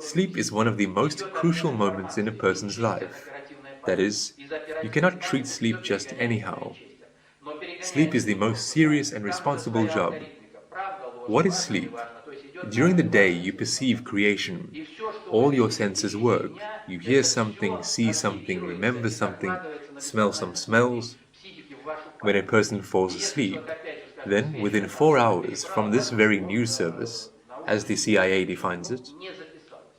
Sleep is one of the most crucial moments in a person's life. That is, you cannot treat sleep just anyhow. Sleep is the most serious and responsible job. What is sleep? During the day, you perceive creation. All your senses work. You hear something, see something, remember something, smell some smells. When a person falls asleep, then within 4 hours from this very news service, as the CIA defines it,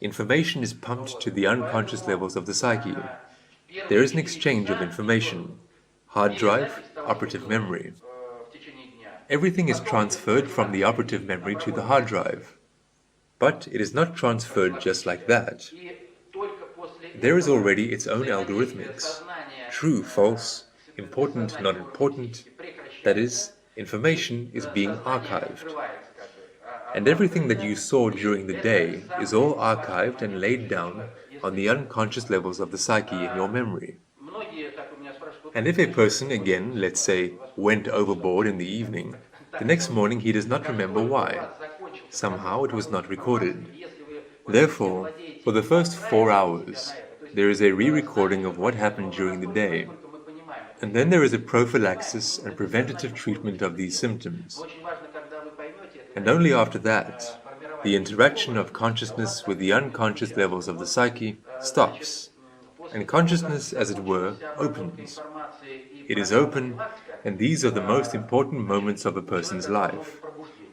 information is pumped to the unconscious levels of the psyche. There is an exchange of information, hard drive, operative memory. Everything is transferred from the operative memory to the hard drive. But it is not transferred just like that. There is already its own algorithmics. True, false, important, not important. That is, information is being archived. And everything that you saw during the day is all archived and laid down on the unconscious levels of the psyche in your memory. And if a person, again, let's say, went overboard in the evening, the next morning he does not remember why. Somehow it was not recorded. Therefore, for the first 4 hours, there is a re-recording of what happened during the day. And then there is a prophylaxis and preventative treatment of these symptoms. And only after that, the interaction of consciousness with the unconscious levels of the psyche stops, and consciousness, as it were, opens. It is open, and these are the most important moments of a person's life,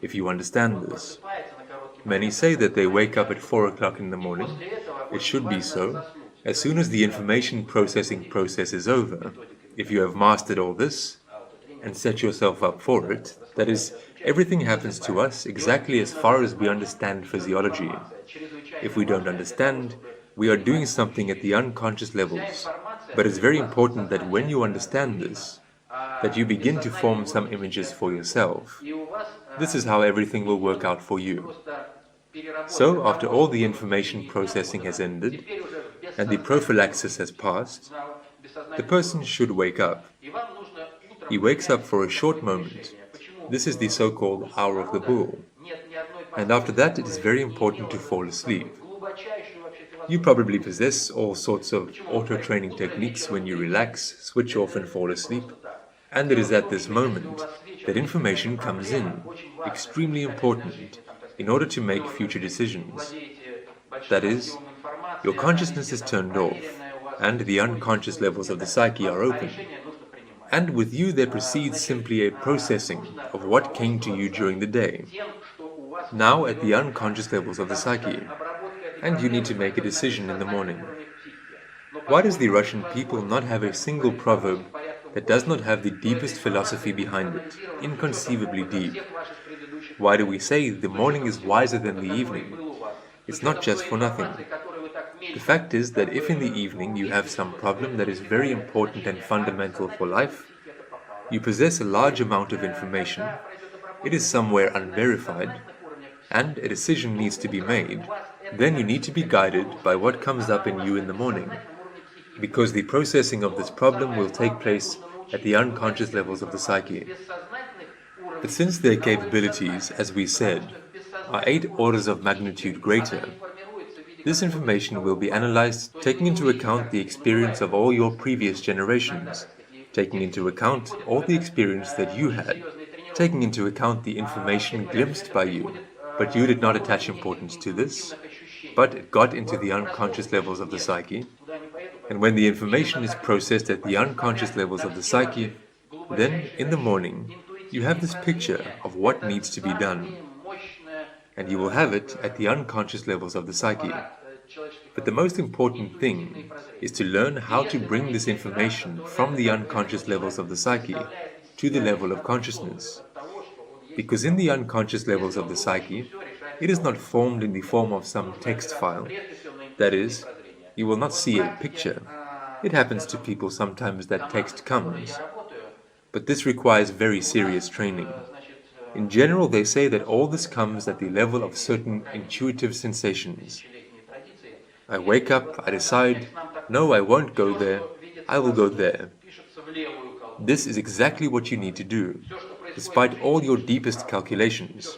if you understand this. Many say that they wake up at 4 o'clock in the morning. It should be so. As soon as the information processing process is over, if you have mastered all this, and set yourself up for it, that is, everything happens to us exactly as far as we understand physiology. If we don't understand, we are doing something at the unconscious levels. But it's very important that when you understand this, that you begin to form some images for yourself. This is how everything will work out for you. So, after all the information processing has ended, and the prophylaxis has passed, the person should wake up. He wakes up for a short moment. This is the so-called hour of the bull. And after that, it is very important to fall asleep. You probably possess all sorts of auto-training techniques when you relax, switch off and fall asleep. And it is at this moment that information comes in, extremely important, in order to make future decisions. That is, your consciousness is turned off, and the unconscious levels of the psyche are open. And with you there proceeds simply a processing of what came to you during the day, now at the unconscious levels of the psyche, and you need to make a decision in the morning. Why does the Russian people not have a single proverb that does not have the deepest philosophy behind it, inconceivably deep? Why do we say the morning is wiser than the evening? It's not just for nothing. The fact is that if in the evening you have some problem that is very important and fundamental for life, you possess a large amount of information, it is somewhere unverified, and a decision needs to be made, then you need to be guided by what comes up in you in the morning, because the processing of this problem will take place at the unconscious levels of the psyche. But since their capabilities, as we said, are 8 orders of magnitude greater, this information will be analyzed taking into account the experience of all your previous generations, taking into account all the experience that you had, taking into account the information glimpsed by you, but you did not attach importance to this, but it got into the unconscious levels of the psyche. And when the information is processed at the unconscious levels of the psyche, then in the morning you have this picture of what needs to be done, and you will have it at the unconscious levels of the psyche. But the most important thing is to learn how to bring this information from the unconscious levels of the psyche to the level of consciousness. Because in the unconscious levels of the psyche, it is not formed in the form of some text file. That is, you will not see a picture. It happens to people sometimes that text comes, but this requires very serious training. In general, they say that all this comes at the level of certain intuitive sensations. I wake up, I decide, no, I won't go there, I will go there. This is exactly what you need to do, despite all your deepest calculations.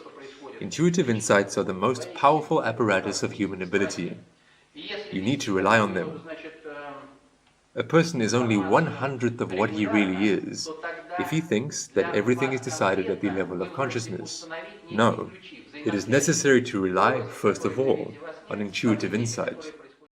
Intuitive insights are the most powerful apparatus of human ability. You need to rely on them. A person is only 1/100th of what he really is if he thinks that everything is decided at the level of consciousness. No, it is necessary to rely, first of all, on intuitive insight.